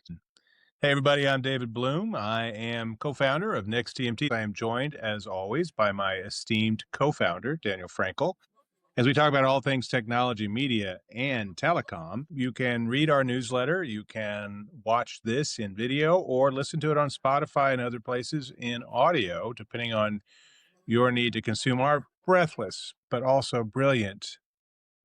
Hey, everybody, I'm David Bloom. I am co-founder of Next TMT. I am joined, as always, by my esteemed co-founder, Daniel Frankel. As we talk about all things technology, media, and telecom, you can read our newsletter, you can watch this in video, or listen to it on Spotify and other places in audio, depending on your need to consume our breathless, but also brilliant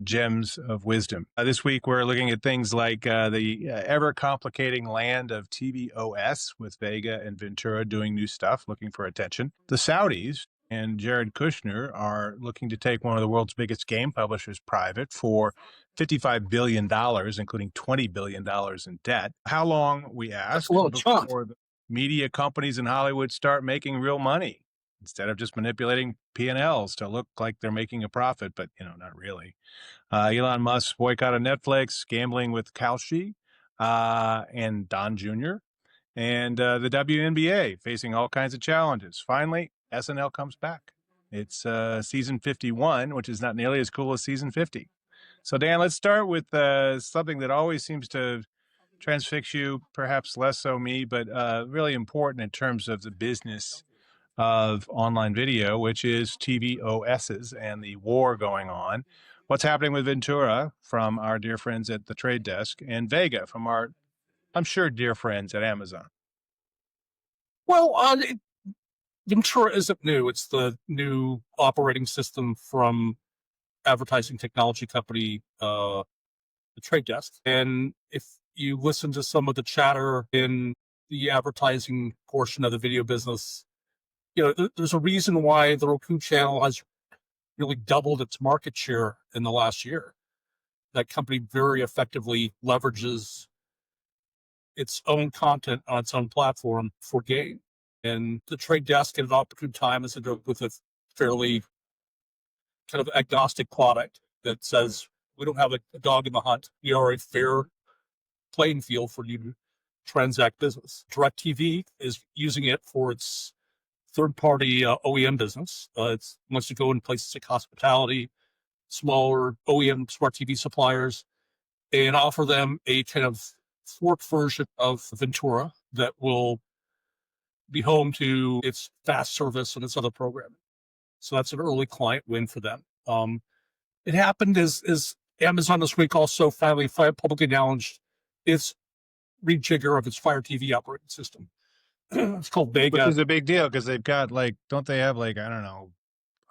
gems of wisdom. This week, we're looking at things like the ever complicating land of TVOS with Vega and Ventura doing new stuff, looking for attention. The Saudis and Jared Kushner are looking to take one of the world's biggest game publishers private for $55 billion, including $20 billion in debt. How long, we That's ask, a little chunk. before the media companies in Hollywood start making real money instead of just manipulating P&Ls to look like they're making a profit, but, not really. Elon Musk's boycott of Netflix, gambling with Kalshi and Don Jr., and the WNBA facing all kinds of challenges. Finally, SNL comes back. It's season 51, which is not nearly as cool as season 50. So, Dan, let's start with something that always seems to transfix you, perhaps less so me, but really important in terms of the business of online video, which is TVOSs and the war going on. What's happening with Ventura from our dear friends at the Trade Desk, and Vega from our, I'm sure, dear friends at Amazon. Well, Ventura isn't new. It's the new operating system from advertising technology company, the Trade Desk. And if you listen to some of the chatter in the advertising portion of the video business, there's a reason why the Roku channel has really doubled its market share in the last year. That company very effectively leverages its own content on its own platform for gain. And the Trade Desk at an opportune time is with a fairly kind of agnostic product that says, we don't have a dog in the hunt. We are a fair playing field for you to transact business. DirecTV is using it for its third-party OEM business. It wants to go in places like hospitality, smaller OEM smart TV suppliers, and offer them a kind of forked version of Ventura that will be home to its fast service and its other programming. So that's an early client win for them. It happened as Amazon this week also finally publicly announced its rejigger of its Fire TV operating system. It's called Vega. Which is a big deal because they've got don't they have I don't know,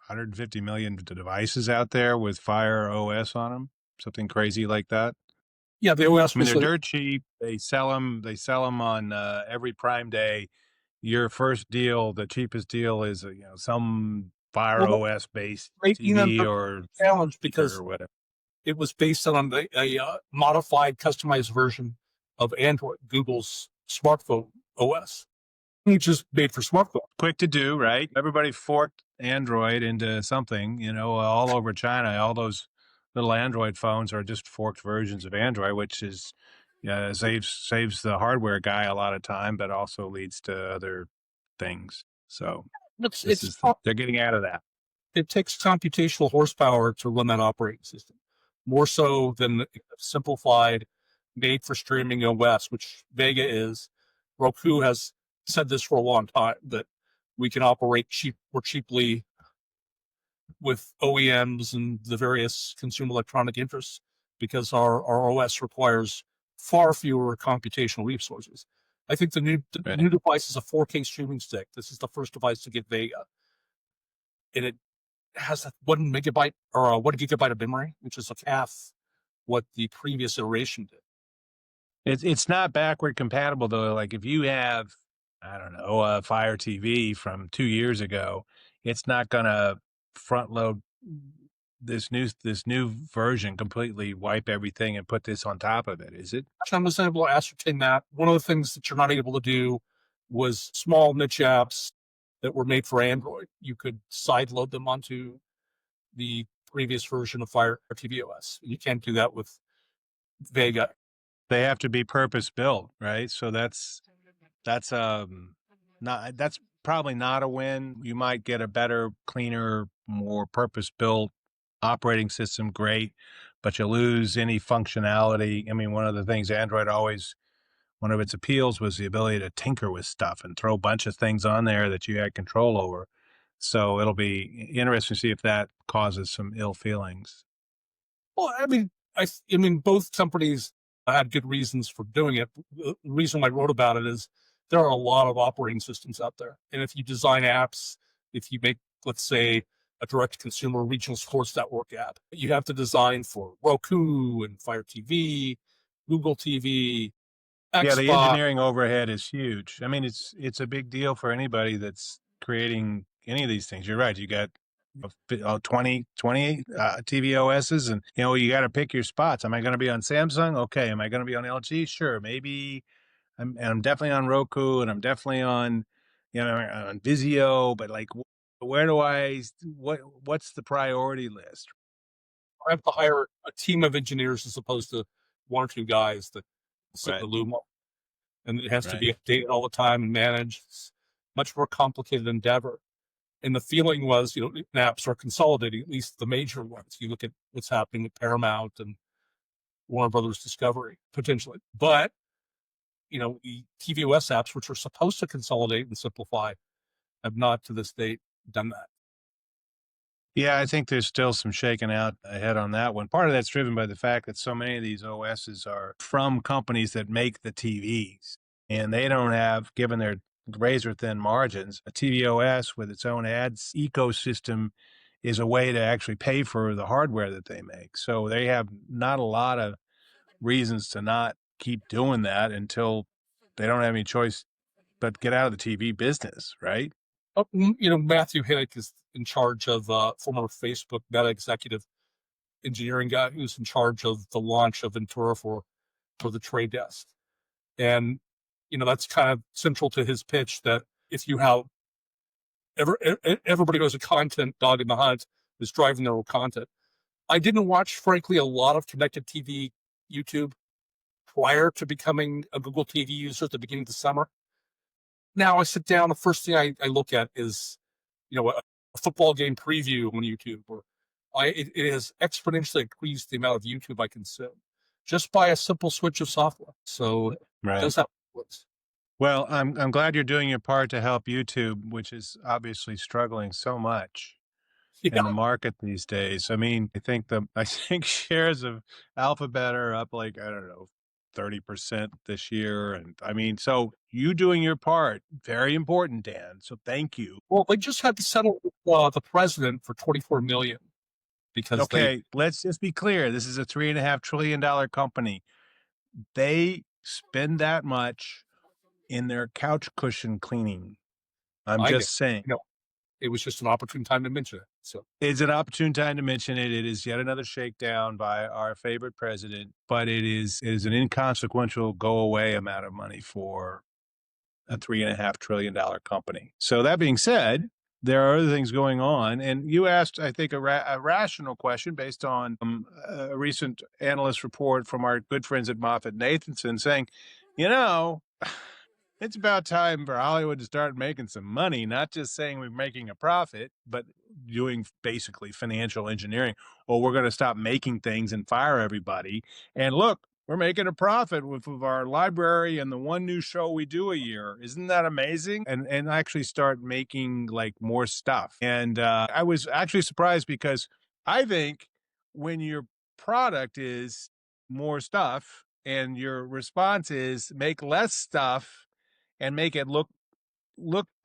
150 million devices out there with Fire OS on them? Something crazy like that? Yeah, the OS. I mean, they're dirt cheap. They sell them on every Prime Day. Your first deal, the cheapest deal is some Fire OS based TV or challenge because or whatever. It was based on a modified, customized version of Android, Google's smartphone OS, which is made for smartphone. Quick to do, right? Everybody forked Android into something, all over China. All those little Android phones are just forked versions of Android, which is saves the hardware guy a lot of time, but also leads to other things. So they're getting out of that. It takes computational horsepower to run that operating system, more so than a simplified, made for streaming OS, which Vega is. Roku has said this for a long time, that we can operate more cheaply with OEMs and the various consumer electronic interests because our OS requires far fewer computational resources. I think the new device is a 4K streaming stick. This is the first device to get Vega. And it has 1 megabyte or 1 gigabyte of memory, which is half what the previous iteration did. It's not backward compatible though. Like if you have, I don't know, a Fire TV from 2 years ago, it's not gonna front load this new version, completely wipe everything and put this on top of it, is it? I was able to ascertain that. One of the things that you're not able to do was small niche apps that were made for Android. You could sideload them onto the previous version of Fire TVOS. You can't do that with Vega. They have to be purpose built, right? So that's probably not a win. You might get a better, cleaner, more purpose built operating system, great, but you lose any functionality. I mean, one of the things Android always one of its appeals was the ability to tinker with stuff and throw a bunch of things on there that you had control over. So it'll be interesting to see if that causes some ill feelings. Well, I mean, I mean, both companies had good reasons for doing it. The reason I wrote about it is there are a lot of operating systems out there, and if you design apps, if you make, let's say, a direct-to-consumer regional sports network app, you have to design for Roku and Fire TV, Google TV, Yeah, the Xbox. engineering overhead is huge. I mean, it's a big deal for anybody that's creating any of these things. You're right. You got 20 TVOSs, and you got to pick your spots. Am I going to be on Samsung? Okay. Am I going to be on LG? Sure. Maybe I'm definitely on Roku, and I'm definitely on on Vizio. But like, where do what's the priority list? I have to hire a team of engineers as opposed to one or two guys that sit in Right. the loom, and it has to Right. be updated all the time and managed. It's much more complicated endeavor. And the feeling was, apps are consolidating, at least the major ones. You look at what's happening with Paramount and Warner Brothers Discovery, potentially. But, the TVOS apps, which are supposed to consolidate and simplify, have not to this date done that. Yeah, I think there's still some shaking out ahead on that one. Part of that's driven by the fact that so many of these OSs are from companies that make the TVs, and they don't have, given their razor thin margins, a TVOS with its own ads ecosystem is a way to actually pay for the hardware that they make. So they have not a lot of reasons to not keep doing that until they don't have any choice but get out of the TV business, right? Oh, Matthew Hinnick is in charge of former Facebook Meta executive engineering guy who's in charge of the launch of Ventura for the trade desk. And, that's kind of central to his pitch that if you have everybody who has a content dog in the hunt is driving their own content. I didn't watch, frankly, a lot of connected TV YouTube prior to becoming a Google TV user at the beginning of the summer. Now I sit down, the first thing I look at is, a football game preview on YouTube, or it has exponentially increased the amount of YouTube I consume just by a simple switch of software. So Right. does that work? Well, I'm glad you're doing your part to help YouTube, which is obviously struggling so much in the market these days. I mean, I think shares of Alphabet are up like, I don't know, 30% this year. And I mean, so you doing your part, very important, Dan. So thank you. Well, they just had to settle with the president for $24 million because Okay, let's just be clear. This is a $3.5 trillion company. They spend that much in their couch cushion cleaning. I'm just saying. It was just an opportune time to mention it. So it's an opportune time to mention it. It is yet another shakedown by our favorite president, but it is an inconsequential go away amount of money for a $3.5 trillion company. So that being said, there are other things going on. And you asked, I think, a rational question based on a recent analyst report from our good friends at MoffettNathanson saying, it's about time for Hollywood to start making some money, not just saying we're making a profit, but doing basically financial engineering. Or we're going to stop making things and fire everybody. And look, we're making a profit with our library and the one new show we do a year. Isn't that amazing? And actually start making like more stuff. And I was actually surprised because I think when your product is more stuff and your response is make less stuff and make it look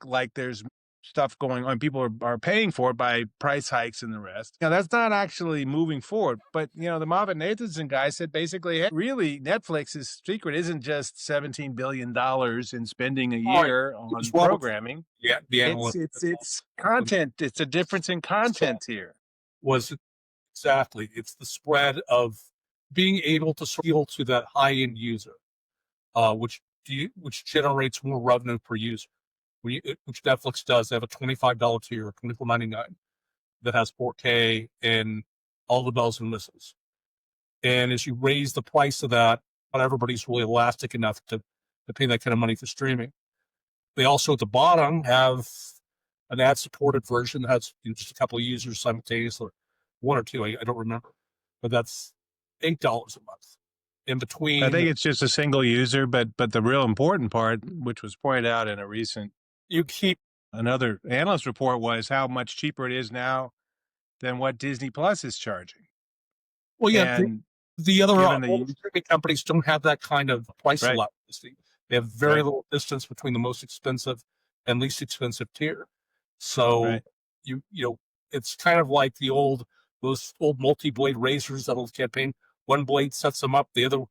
like there's stuff going on. People are paying for it by price hikes and the rest. That's not actually moving forward. But, the MoffettNathanson guy said basically, hey, really, Netflix's secret isn't just $17 billion in spending a year on programming. Yeah, the analyst. It's content. It's a difference in content here. Exactly. It's the spread of being able to appeal to that high-end user, which generates more revenue per user. Which Netflix does. They have a $25 tier, $24.99, that has 4K and all the bells and whistles. And as you raise the price of that, not everybody's really elastic enough to pay that kind of money for streaming. They also at the bottom have an ad-supported version that has just a couple of users simultaneously, one or two, I don't remember, but that's $8 a month. in between. I think it's just a single user, but the real important part, which was pointed out in a recent another analyst report, was how much cheaper it is now than what Disney Plus is charging. Well, yeah, and the other streaming companies don't have that kind of price elasticity. They have very little distance between the most expensive and least expensive tier. So you know, it's kind of like those old multi-blade razors, that old campaign. One blade sets them up, the other,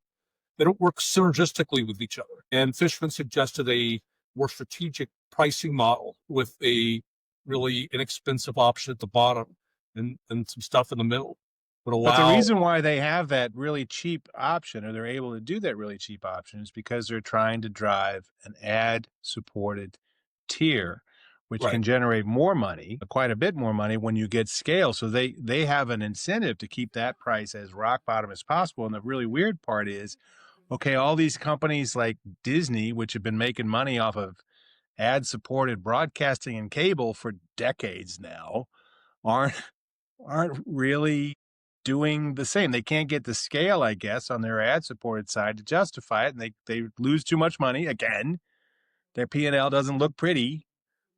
they don't work synergistically with each other. And Fishman suggested a more strategic pricing model with a really inexpensive option at the bottom and some stuff in the middle. But the reason why they have that really cheap option, or they're able to do that really cheap option, is because they're trying to drive an ad-supported tier, which can generate more money, quite a bit more money, when you get scale. So they have an incentive to keep that price as rock bottom as possible. And the really weird part is, okay, all these companies like Disney, which have been making money off of ad-supported broadcasting and cable for decades now, aren't really doing the same. They can't get the scale, I guess, on their ad-supported side to justify it, and they lose too much money. Again, their P&L doesn't look pretty,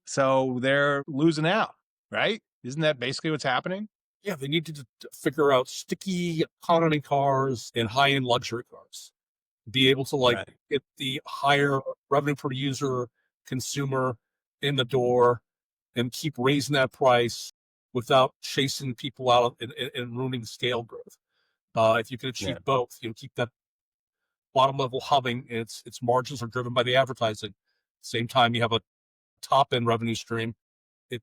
so they're losing out, right? Isn't that basically what's happening? Yeah, they need to figure out sticky economy cars and high-end luxury cars. Be able to get the higher revenue per user consumer in the door and keep raising that price without chasing people out and ruining scale growth. If you can achieve both, keep that bottom level humming. Its margins are driven by the advertising. Same time, you have a top end revenue stream. You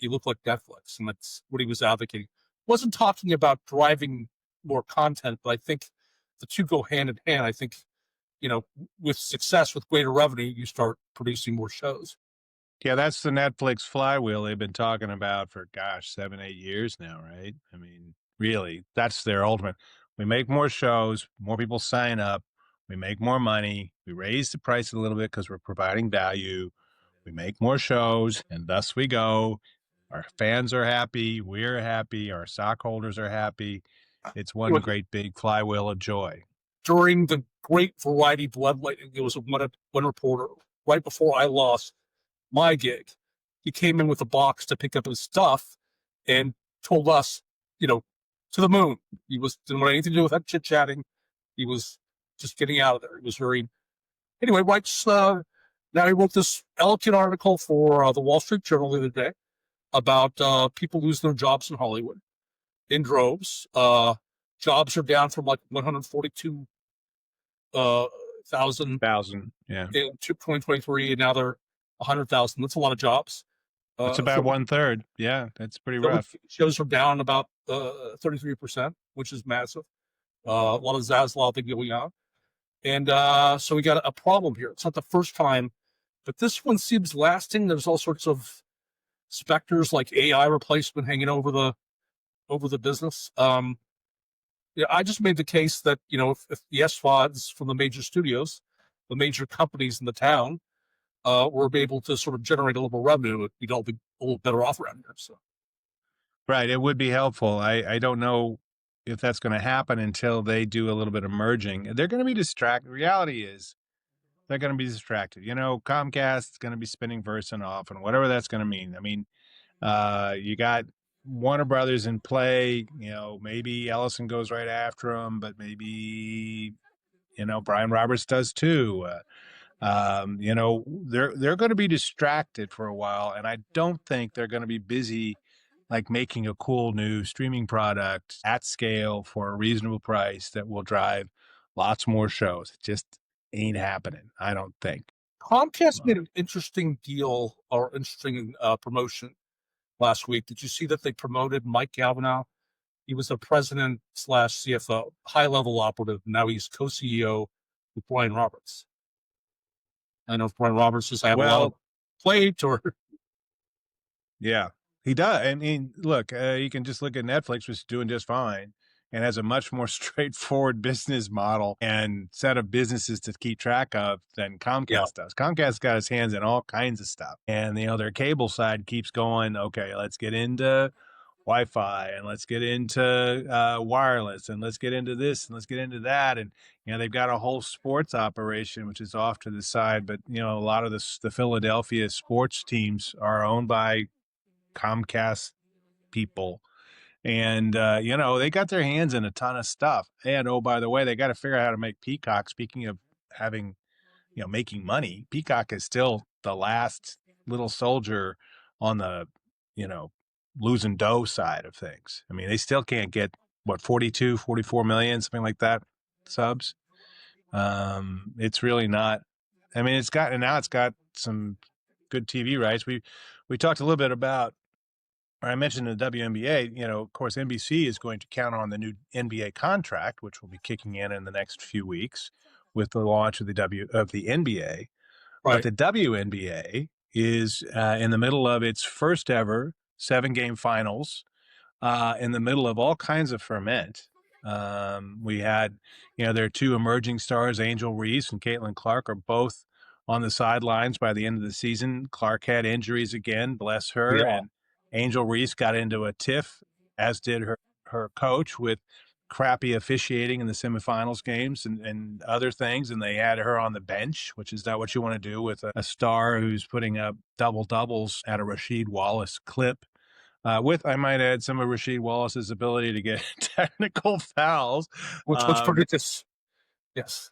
look like Netflix, and that's what he was advocating. Wasn't talking about driving more content, but I think the two go hand in hand. I think, with success, with greater revenue, you start producing more shows. Yeah, that's the Netflix flywheel they've been talking about for, 7, 8 years now, right? I mean, really, that's their ultimate. We make more shows, more people sign up, we make more money, we raise the price a little bit because we're providing value, we make more shows, and thus we go. Our fans are happy, we're happy, our stockholders are happy. It's one great big flywheel of joy. During the great variety bloodletting, there was one reporter right before I lost my gig. He came in with a box to pick up his stuff and told us, to the moon. He didn't want anything to do with that chit chatting. He was just getting out of there. He was anyway, writes, now he wrote this eloquent article for the Wall Street Journal the other day about people losing their jobs in Hollywood in droves. Jobs are down from 142,000 in 2023, and now they're 100,000. That's a lot of jobs. That's about 1/3. Yeah, that's pretty rough. Shows are down about 33%, which is massive. A lot of Zaslav thing going on. And so we got a problem here. It's not the first time, but this one seems lasting. There's all sorts of specters like AI replacement hanging over the business. I just made the case that, if the SVODs from the major studios, the major companies in the town, were able to sort of generate a little more revenue, we'd all be a little better off around here. So, right, it would be helpful. I don't know if that's going to happen until they do a little bit of merging. They're going to be distracted. The reality is, they're going to be distracted. Comcast is going to be spinning Versant off, and whatever that's going to mean. I mean, you got Warner Brothers in play. Maybe Ellison goes right after them, but maybe Brian Roberts does too. They're going to be distracted for a while, and I don't think they're going to be busy making a cool new streaming product at scale for a reasonable price that will drive lots more shows. It just ain't happening, I don't think. Comcast made an interesting deal or interesting promotion last week. Did you see that they promoted Mike Galvanow? He was a president/CFO, high-level operative. Now he's co-CEO with Brian Roberts. I know if Brian Roberts says I have a lot of plate, or yeah, he does. I mean, look, you can just look at Netflix, which is doing just fine and has a much more straightforward business model and set of businesses to keep track of than Comcast does. Comcast got his hands in all kinds of stuff. And, their cable side keeps going, okay, let's get into Wi-Fi, and let's get into wireless, and let's get into this, and let's get into that. And they've got a whole sports operation which is off to the side. But a lot of the Philadelphia sports teams are owned by Comcast people. And they got their hands in a ton of stuff. And oh, by the way, they got to figure out how to make Peacock. Speaking of having making money, Peacock is still the last little soldier on the losing dough side of things. I mean, they still can't get 42, 44 million, something like that, subs. It's really not. I mean, it's got some good TV rights. We talked a little bit about, or I mentioned the WNBA. Of course, NBC is going to count on the new NBA contract, which will be kicking in the next few weeks with the launch of the NBA. Right. But the WNBA is in the middle of its first ever 7-game finals, in the middle of all kinds of ferment. We had, their two emerging stars, Angel Reese and Caitlin Clark, are both on the sidelines by the end of the season. Clark had injuries again, bless her. Yeah. And Angel Reese got into a tiff, as did her coach, with crappy officiating in the semifinals games and other things. And they had her on the bench, which is not what you want to do with a star who's putting up double doubles at a Rasheed Wallace clip. With, I might add, some of Rasheed Wallace's ability to get technical fouls. Which was prodigious. Yes.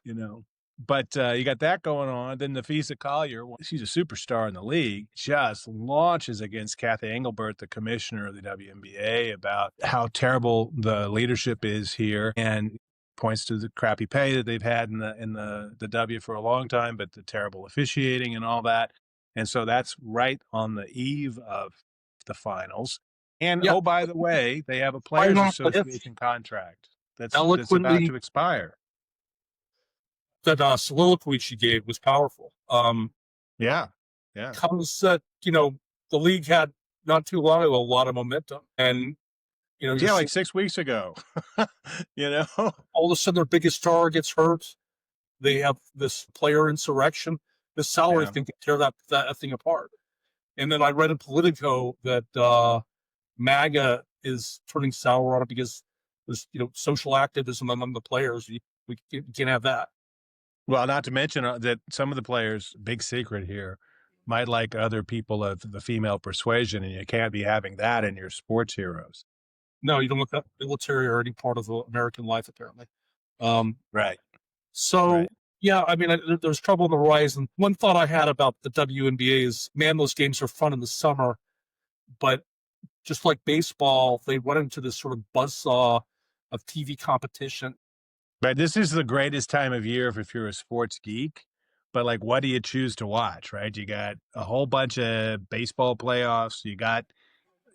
But you got that going on. Then Nafisa Collier, she's a superstar in the league, just launches against Kathy Engelbert, the commissioner of the WNBA, about how terrible the leadership is here, and points to the crappy pay that they've had in the W for a long time, but the terrible officiating and all that. And so that's right on the eve of the finals. And oh, by the way, they have a Players Association contract that's about to expire. That soliloquy she gave was powerful. Yeah. Comes that the league had not too long ago a lot of momentum, and like 6 weeks ago. All of a sudden their biggest star gets hurt. They have this player insurrection. The salary thing can tear that thing apart. And then I read in Politico that MAGA is turning sour on it because there's social activism among the players. We can't have that. Well, not to mention that some of the players, big secret here, might like other people of the female persuasion, and you can't be having that in your sports heroes. No, you don't look at military or any part of American life, apparently. Right. So, yeah, I mean, there's trouble on the horizon. One thought I had about the WNBA is, man, those games are fun in the summer, but just like baseball, they run into this sort of buzzsaw of TV competition. But this is the greatest time of year if you're a sports geek. But like, what do you choose to watch, right? You got a whole bunch of baseball playoffs. You got,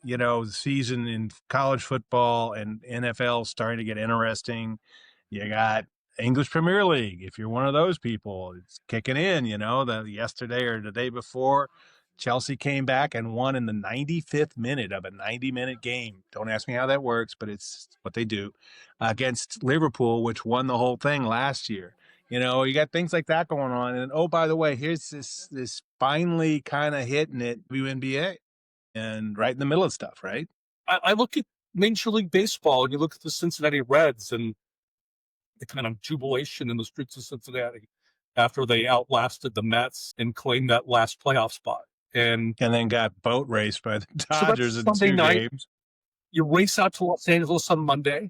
the season in college football and NFL starting to get interesting. You got English Premier League. If you're one of those people, it's kicking in, yesterday or the day before. Chelsea came back and won in the 95th minute of a 90-minute game. Don't ask me how that works, but it's what they do, against Liverpool, which won the whole thing last year. You got things like that going on. And oh, by the way, here's this finally kind of hitting it, WNBA, and right in the middle of stuff, right? I look at Major League Baseball, and you look at the Cincinnati Reds and the kind of jubilation in the streets of Cincinnati after they outlasted the Mets and claimed that last playoff spot. And then got boat raced by the Dodgers in Sunday 2 night, games. You race out to Los Angeles on Monday,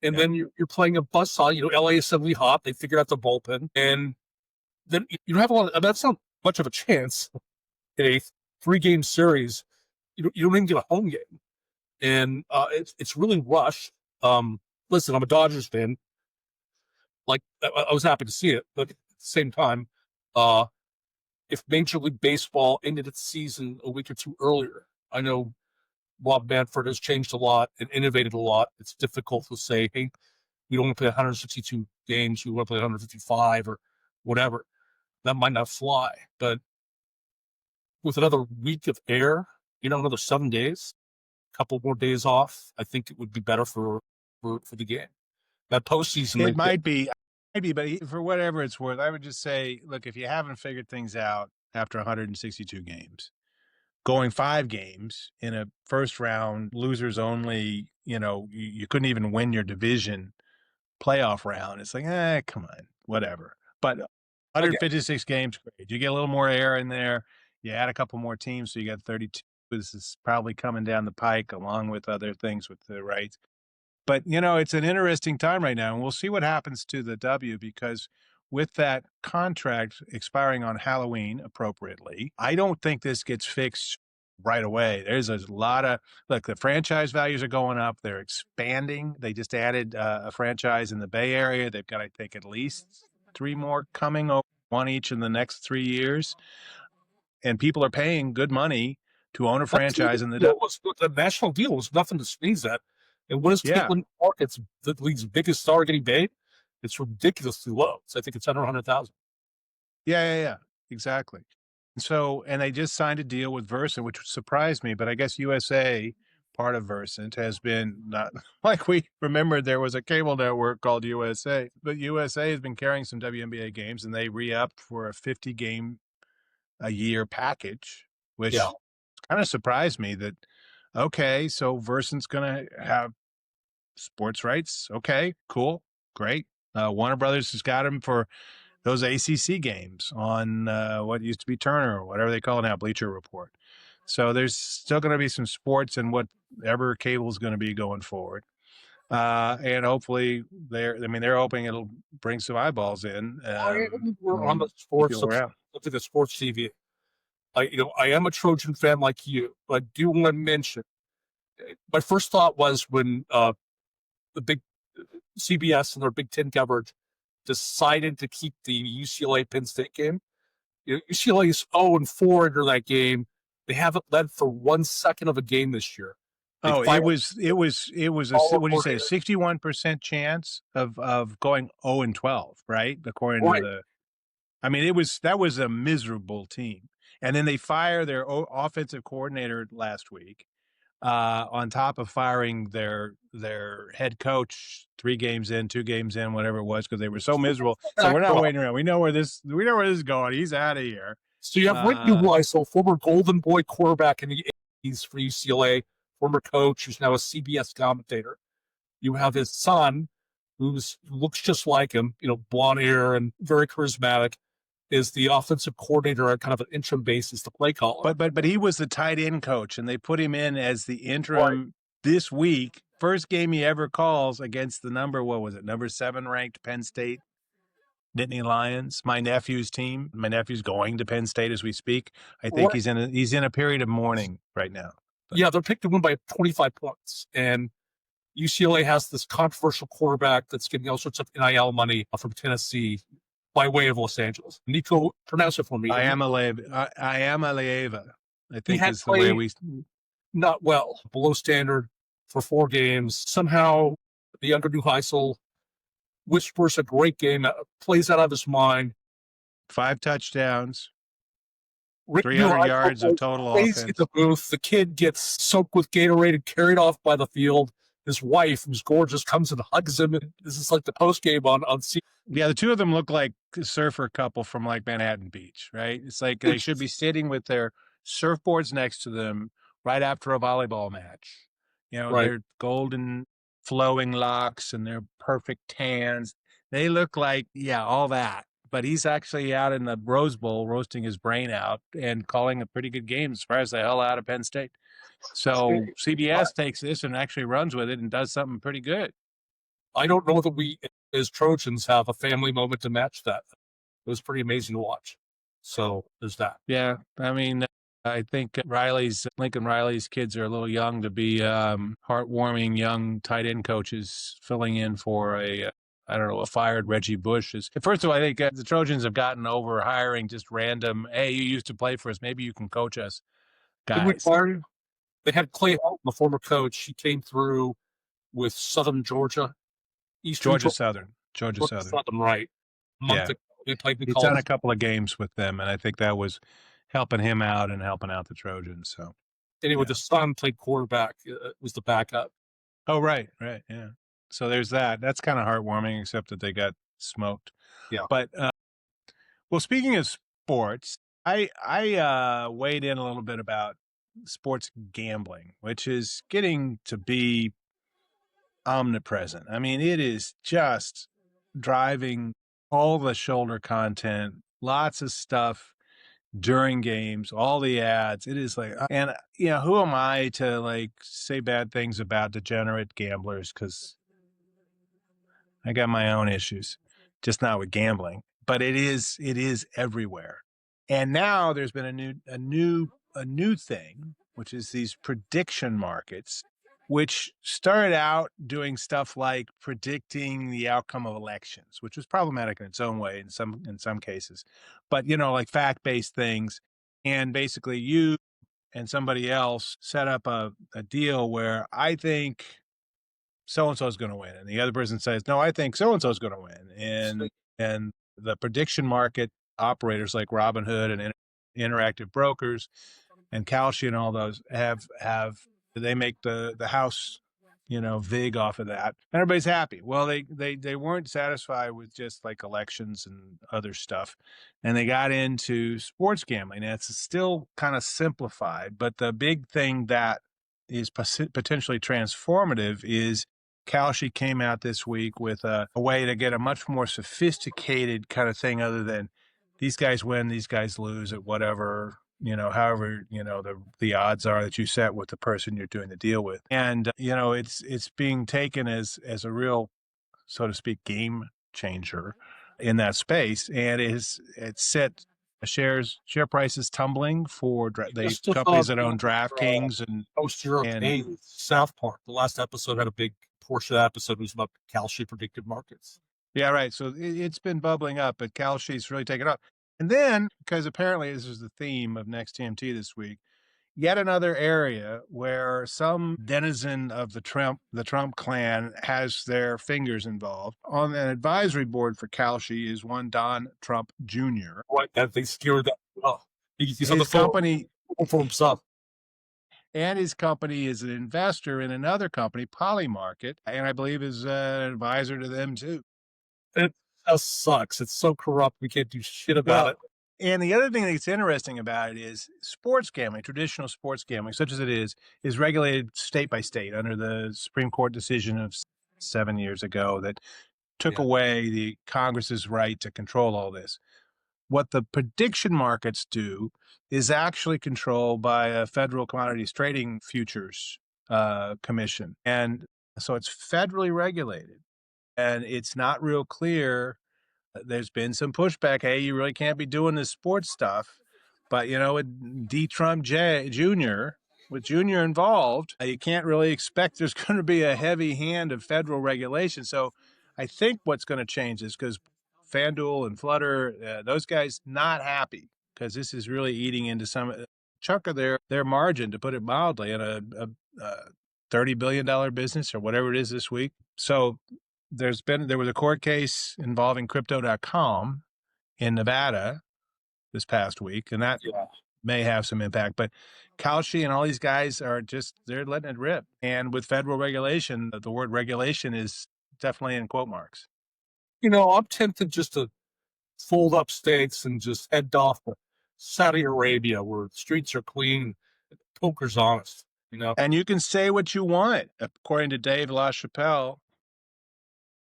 and then you're playing a buzzsaw. LA is suddenly hot. They figured out the bullpen, and then you don't have a lot. That's not much of a chance in a 3-game series. You don't even get a home game, and it's really rushed. Listen, I'm a Dodgers fan. Like, I was happy to see it, but at the same time, if Major League Baseball ended its season a week or two earlier, I know Bob Manfred has changed a lot and innovated a lot. It's difficult to say, hey, we don't want to play 162 games, we want to play 155 or whatever. That might not fly. But with another week of air, another 7 days, a couple more days off, I think it would be better for the game. That postseason, it might be, but for whatever it's worth, I would just say, look, if you haven't figured things out after 162 games, going 5 games in a first round losers only, you couldn't even win your division playoff round. It's like, come on, whatever. But 156 games, great. You get a little more air in there. You add a couple more teams, so you got 32. This is probably coming down the pike along with other things with the rights. But, it's an interesting time right now, and we'll see what happens to the W, because with that contract expiring on Halloween appropriately, I don't think this gets fixed right away. There's a lot of, look, the franchise values are going up. They're expanding. They just added a franchise in the Bay Area. They've got, I think, at least 3 more coming, one each in the next 3 years. And people are paying good money to own a franchise in the W. The national deal was nothing to sneeze at. And what is Caitlin Clark? It's the league's biggest star getting paid. It's ridiculously low. So I think it's under 100,000. Yeah, exactly. And they just signed a deal with Versant, which surprised me. But I guess USA, part of Versant, has been not like we remembered there was a cable network called USA, but USA has been carrying some WNBA games, and they re-upped for a 50 game a year package, which kind of surprised me that, okay, so Versant's going to have sports rights. Okay, cool. Great. Warner Brothers has got him for those ACC games on what used to be Turner or whatever they call it now, Bleacher Report. So there's still going to be some sports and whatever cable is going to be going forward. And hopefully they're hoping it'll bring some eyeballs in. We're on the sports, something the sports TV. I am a Trojan fan like you, but I do want to mention, my first thought was when the big CBS and their Big Ten coverage decided to keep the UCLA Penn State game. UCLA is 0-4 under that game. They haven't led for 1 second of a game this year. It was a, what do you say, a 61% chance of going 0-12, right? According to that was a miserable team. And then they fire their offensive coordinator last week, on top of firing their head coach 3 games in, 2 games in, whatever it was, because they were so miserable. So we're not waiting around. We know where this is going. He's out of here. So you have Rick Neuheisel, former Golden Boy quarterback in the 80s for UCLA, former coach who's now a CBS commentator. You have his son, who looks just like him, blonde hair and very charismatic, is the offensive coordinator on kind of an interim basis, the play caller. But he was the tight end coach, and they put him in as the interim this week. First game he ever calls against the number 7 ranked Penn State Nittany Lions, my nephew's team. My nephew's going to Penn State as we speak. I think he's in a period of mourning right now. But. Yeah, they're picked to win by 25 points, and UCLA has this controversial quarterback that's getting all sorts of NIL money from Tennessee by way of Los Angeles. Nico, pronounce it for me. Iamaleava. I think is the way we. Not well, below standard for 4 games. Somehow, the younger Neuheisel whispers a great game, plays out of his mind. 5 touchdowns, 300 yards of total offense. In the booth, the kid gets soaked with Gatorade and carried off by the field. His wife, who's gorgeous, comes and hugs him. This is like the post game on CNN. Yeah, the two of them look like a surfer couple from like Manhattan Beach, right? It's like they should be sitting with their surfboards next to them right after a volleyball match. Their golden flowing locks and their perfect tans. They look like, all that. But he's actually out in the Rose Bowl roasting his brain out and calling a pretty good game as far as the hell out of Penn State. So CBS takes this and actually runs with it and does something pretty good. I don't know that we, as Trojans, have a family moment to match that. It was pretty amazing to watch. So there's that. Yeah, I think Lincoln Riley's kids are a little young to be heartwarming young tight end coaches filling in for a fired Reggie Bush. First of all, I think the Trojans have gotten over hiring just random, hey, you used to play for us, maybe you can coach us guys. They had Clay Helton, the former coach. He came through with Southern Georgia. Georgia Southern, right. Yeah. He's done a couple of games with them, and I think that was helping him out and helping out the Trojans. So anyway, the son played quarterback, was the backup. Oh, right, yeah. So there's that. That's kind of heartwarming, except that they got smoked. Yeah. But well, speaking of sports, I weighed in a little bit about sports gambling, which is getting to be omnipresent. I mean, it is just driving all the shoulder content, lots of stuff during games, all the ads. It is like, and who am I to like say bad things about degenerate gamblers? Because I got my own issues, just not with gambling. But it is everywhere. And now there's been a new thing, which is these prediction markets, which started out doing stuff like predicting the outcome of elections, which was problematic in its own way in some cases. But like fact-based things. And basically you and somebody else set up a deal where I think so and so is going to win, and the other person says, "No, I think so and so is going to win." And the prediction market operators like Robinhood and Interactive Brokers and Kalshi and all those have they make the house vig off of that. Everybody's happy. Well, they weren't satisfied with just like elections and other stuff, and they got into sports gambling. And it's still kind of simplified, but the big thing that is potentially transformative is Kalshi came out this week with a way to get a much more sophisticated kind of thing, other than these guys win, these guys lose at whatever, however, the odds are that you set with the person you're doing the deal with. And, it's being taken as a real, so to speak, game changer in that space. And it's set share prices tumbling for the companies that own DraftKings and South Park. The last episode had a big portion of that episode was about Kalshi predicted markets. Yeah, right. So it's been bubbling up, but Kalshi's really taken up. And then, because apparently this is the theme of Next TMT this week, yet another area where some denizen of the Trump clan has their fingers involved. On an advisory board for Kalshi is one Don Trump Jr. Right, that they skewered that. Oh, he's on the company for himself. And his company is an investor in another company, Polymarket, and I believe is an advisor to them too. It just sucks. It's so corrupt. We can't do shit about it. And the other thing that's interesting about it is sports gambling, traditional sports gambling, such as it is regulated state by state under the Supreme Court decision of 7 years ago that took away the Congress's right to control all this. What the prediction markets do is actually controlled by a federal commodities trading futures commission. And so it's federally regulated, and it's not real clear. There's been some pushback. Hey, you really can't be doing this sports stuff. But, with D. Trump Jr., with Jr. involved, you can't really expect there's going to be a heavy hand of federal regulation. So I think what's going to change is because FanDuel and Flutter, those guys not happy because this is really eating into some chunk of their margin, to put it mildly, in a $30 billion business or whatever it is this week. So there was a court case involving crypto.com in Nevada this past week, and that may have some impact. But Kalshi and all these guys they're letting it rip. And with federal regulation, the word regulation is definitely in quote marks. I'm tempted just to fold up states and just head off to Saudi Arabia, where the streets are clean, poker's honest, And you can say what you want, according to Dave LaChapelle.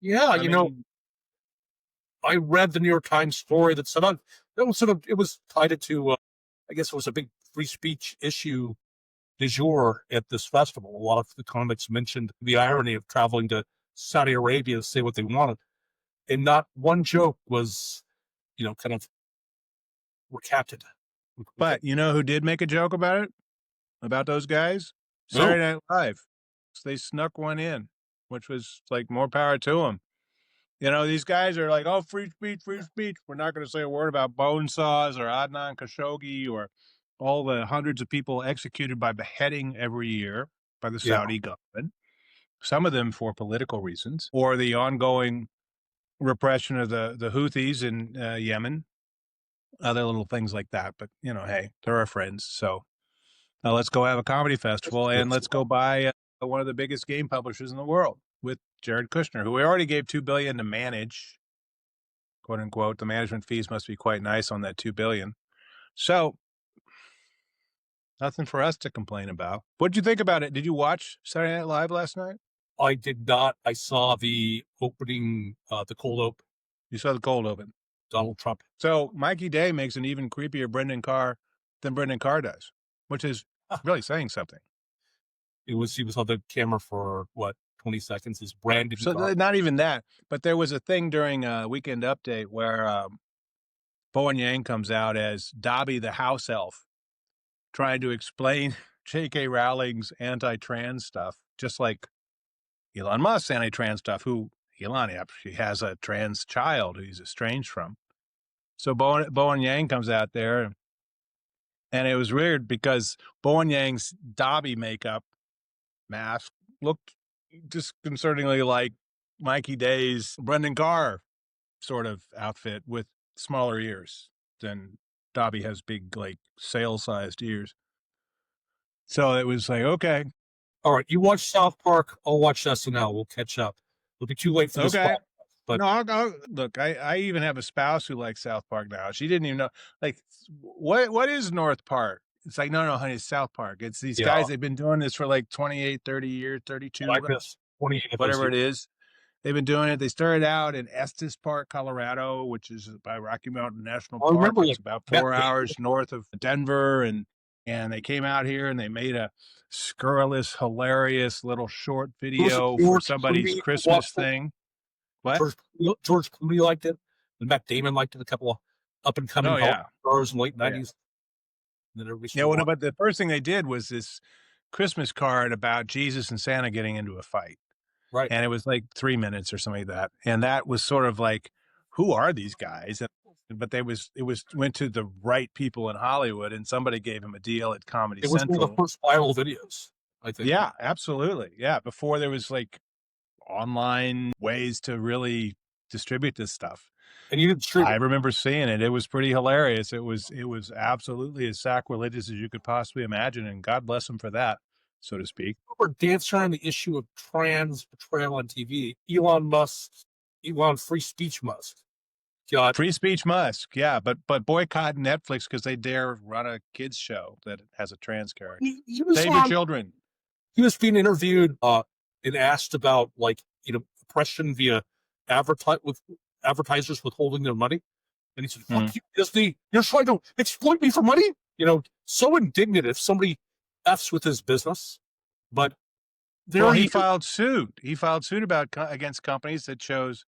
Yeah, I read the New York Times story that said it was tied to, I guess it was a big free speech issue du jour at this festival. A lot of the comics mentioned the irony of traveling to Saudi Arabia to say what they wanted. And not one joke was, kind of recapped. But you know who did make a joke about it? About those guys? Saturday Night Live. So they snuck one in, which was like more power to them. These guys are like, oh, free speech, free speech. We're not going to say a word about bone saws or Adnan Khashoggi or all the hundreds of people executed by beheading every year by the Saudi government, some of them for political reasons, or the ongoing repression of the Houthis in Yemen, other little things like that. But, hey, they're our friends. So let's go have a comedy festival and let's go buy one of the biggest game publishers in the world with Jared Kushner, who we already gave $2 billion to manage, quote unquote. The management fees must be quite nice on that $2 billion. So Nothing for us to complain about. What'd you think about it? Did you watch Saturday Night Live last night? I did not. I saw the opening, the cold open, You saw the cold open. Donald Trump. So Mikey Day makes an even creepier Brendan Carr than Brendan Carr does, which is really saying something. He was on the camera for what, 20 seconds. His brand So not even that, but there was a thing during Weekend Update where Bowen Yang comes out as Dobby the house elf, trying to explain J.K. Rowling's anti-trans stuff, just like Elon Musk's anti-trans stuff. Who Elon actually has a trans child who he's estranged from. So Bowen Yang comes out there, and it was weird because Bowen Yang's Dobby makeup mask looked disconcertingly like Mikey Day's Brendan Carr sort of outfit with smaller ears than Dobby has big, like, sail-sized ears. So it was like, okay. All right, you watch South Park, I'll watch SNL. We'll catch up. It'll be too late for this podcast, but no, I'll look, I even have a spouse who likes South Park now. She didn't even know, like, what is North Park? It's like, no, honey, it's South Park. It's these guys, they've been doing this for like 28, 30 years, 32, I miss 28 whatever it is. They've been doing it. They started out in Estes Park, Colorado, which is by Rocky Mountain National Park. Remember, it's about 4 hours north of Denver. And they came out here and they made a scurrilous, hilarious little short video for somebody's Christmas thing. What? George Clooney liked it. And Matt Damon liked it. A couple of up-and-coming stars in the late 90s. Yeah, but the first thing they did was this Christmas card about Jesus and Santa getting into a fight. Right. And it was like 3 minutes or something like that. And that was sort of like, who are these guys? But it went to the right people in Hollywood, and somebody gave him a deal at Comedy Central. It was one of the first viral videos, I think. Yeah, absolutely. Yeah, before there was like online ways to really distribute this stuff. And you distribute. I remember seeing it. It was pretty hilarious. It was absolutely as sacrilegious as you could possibly imagine, and God bless him for that, so to speak. We're dancing around the issue of trans betrayal on TV. Elon free speech Musk. God. Free speech Musk, yeah, but boycott Netflix because they dare run a kids show that has a trans character. Save your children. He was being interviewed and asked about, like, oppression via advertisers withholding their money, and he said, "Fuck you, Disney! You're trying to exploit me for money." So indignant if somebody f's with his business. But he filed suit. He filed suit against companies that chose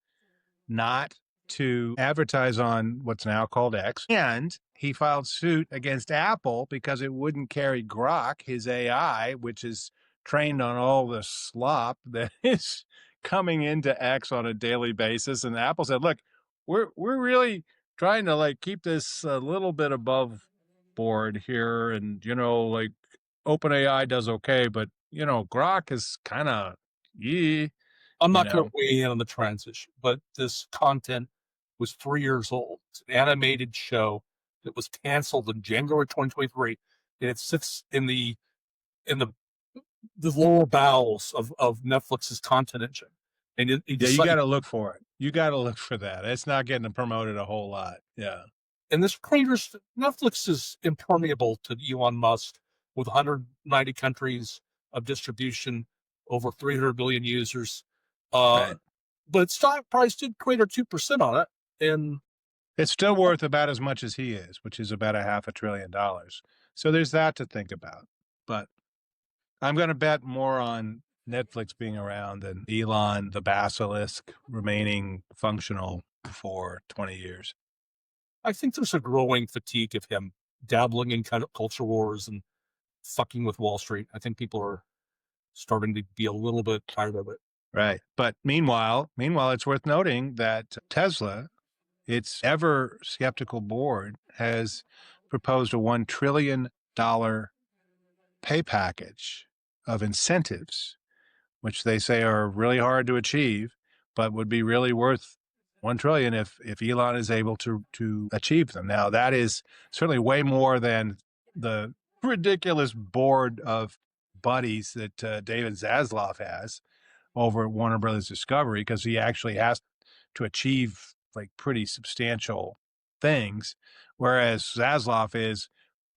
not to advertise on what's now called X. And he filed suit against Apple because it wouldn't carry Grok, his AI, which is trained on all the slop that is coming into X on a daily basis. And Apple said, look, we're really trying to like keep this a little bit above board here. And, like OpenAI does okay, but Grok is kind of, I'm not going to weigh in on the trans issue, but this content was 3 years old. It's an animated show that was canceled in January 2023, and it sits in the lower bowels of Netflix's content engine. And you got to look for it. You got to look for that. It's not getting promoted a whole lot. Yeah. And Netflix is impermeable to Elon Musk with 190 countries of distribution, over 300 million users. Right. But stock price did crater 2% on it. And it's still worth about as much as he is, which is about $500 billion. So there's that to think about. But I'm going to bet more on Netflix being around than Elon, the basilisk, remaining functional for 20 years. I think there's a growing fatigue of him dabbling in kind of culture wars and fucking with Wall Street. I think people are starting to be a little bit tired of it. Right. But meanwhile, it's worth noting that Tesla, its ever skeptical board, has proposed a $1 trillion pay package of incentives, which they say are really hard to achieve, but would be really worth $1 trillion if Elon is able to achieve them. Now, that is certainly way more than the ridiculous board of buddies that David Zaslav has over at Warner Brothers Discovery, because he actually has to achieve like pretty substantial things, whereas Zaslav is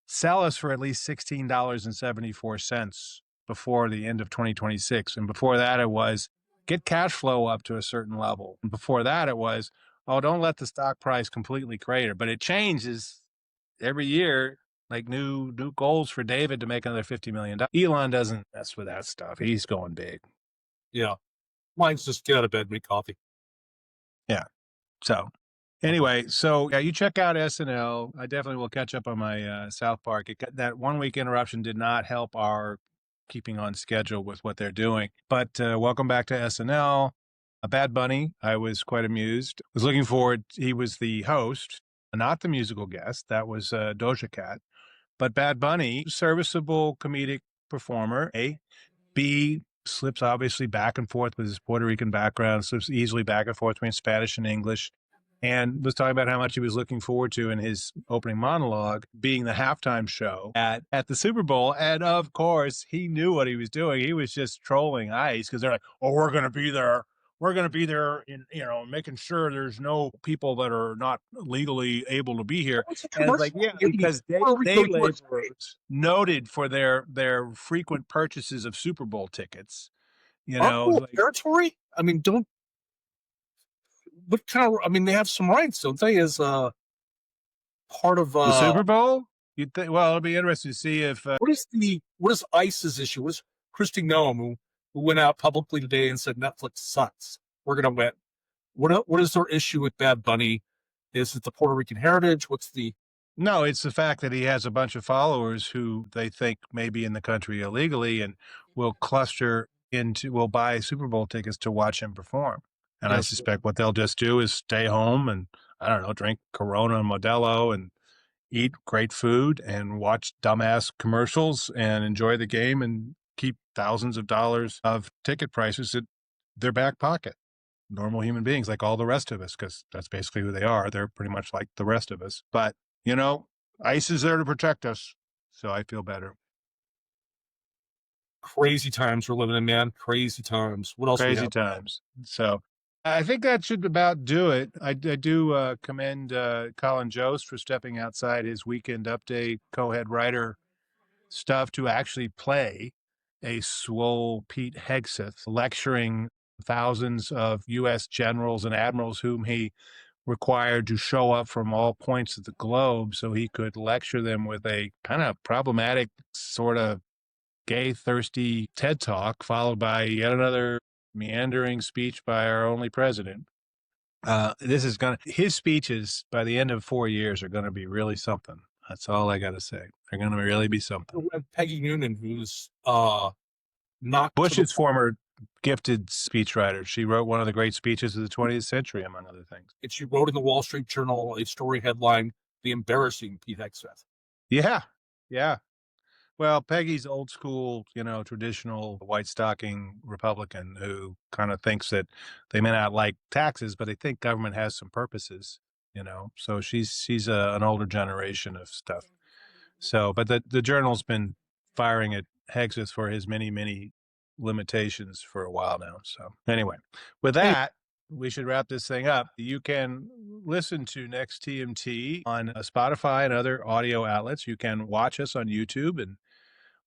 sell us for at least $16.74 before the end of 2026. And before that, it was get cash flow up to a certain level. And before that, it was, oh, don't let the stock price completely crater. But it changes every year, like new goals for David to make another $50 million. Elon doesn't mess with that stuff. He's going big. Yeah. Mine's just get out of bed, make coffee. Yeah. So anyway, so yeah, you check out SNL. I definitely will catch up on my South Park. That 1 week interruption did not help our keeping on schedule with what they're doing. But welcome back to SNL. Bad Bunny, I was quite amused. Was looking forward. He was the host, not the musical guest. That was Doja Cat. But Bad Bunny, serviceable comedic performer. A, B, slips obviously back and forth with his Puerto Rican background, slips easily back and forth between Spanish and English, and was talking about how much he was looking forward to in his opening monologue being the halftime show at the Super Bowl. And of course, he knew what he was doing. He was just trolling ICE because they're like, oh, we're going to be there. We're going to be there in, making sure there's no people that are not legally able to be here. And it's like, yeah, because day laborers noted for their frequent purchases of Super Bowl tickets, like, territory. I mean, what kind of? I mean, they have some rights, don't they? As part of the Super Bowl. You'd think. Well, it'll be interesting to see if what is ICE's issue? Was Kristi Noem who went out publicly today and said Netflix sucks. We're gonna win. What is their issue with Bad Bunny? Is it the Puerto Rican heritage? What's the? No, it's the fact that he has a bunch of followers who they think may be in the country illegally and will will buy Super Bowl tickets to watch him perform. And I suspect what they'll just do is stay home and, I don't know, drink Corona and Modelo and eat great food and watch dumbass commercials and enjoy the game and keep thousands of dollars of ticket prices in their back pocket. Normal human beings like all the rest of us, because that's basically who they are. They're pretty much like the rest of us. But, ICE is there to protect us. So I feel better. Crazy times we're living in, man. Crazy times. What else? Crazy times. So I think that should about do it. I do commend Colin Jost for stepping outside his Weekend Update co-head writer stuff to actually play a swole Pete Hegseth lecturing thousands of U.S. generals and admirals whom he required to show up from all points of the globe so he could lecture them with a kind of problematic sort of gay, thirsty TED Talk, followed by yet another meandering speech by our only president. His speeches by the end of 4 years are going to be really something. That's all I got to say. They're going to really be something. Peggy Noonan, who's not Bush's former gifted speechwriter. She wrote one of the great speeches of the 20th century, among other things. And she wrote in the Wall Street Journal a story headline, "The Embarrassing Pete Hegseth." Yeah. Yeah. Well, Peggy's old school, traditional white stocking Republican who kind of thinks that they may not like taxes, but they think government has some purposes, So she's an older generation of stuff. So, but the Journal's been firing at Hegseth for his many, many limitations for a while now. So anyway, with that, we should wrap this thing up. You can listen to Next TMT on Spotify and other audio outlets. You can watch us on YouTube and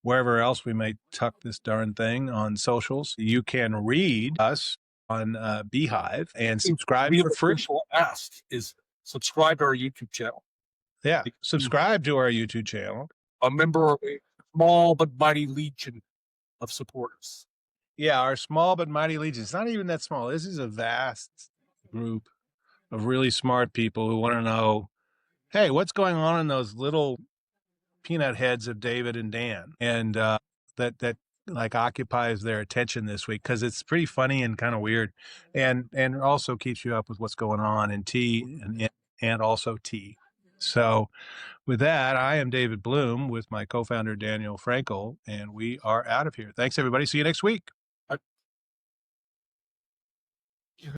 wherever else we may tuck this darn thing on socials. You can read us on Beehive and subscribe for free. Ask is subscribe to our YouTube channel. Yeah, subscribe to our YouTube channel. A member of a small but mighty legion of supporters. Yeah, our small but mighty legion. It's not even that small. This is a vast group of really smart people who want to know, hey, what's going on in those little peanut heads of David and Dan, and that like occupies their attention this week because it's pretty funny and kind of weird, and also keeps you up with what's going on in T and also T. So with that, I am David Bloom with my co-founder Daniel Frankel, and we are out of here. Thanks everybody. See you next week.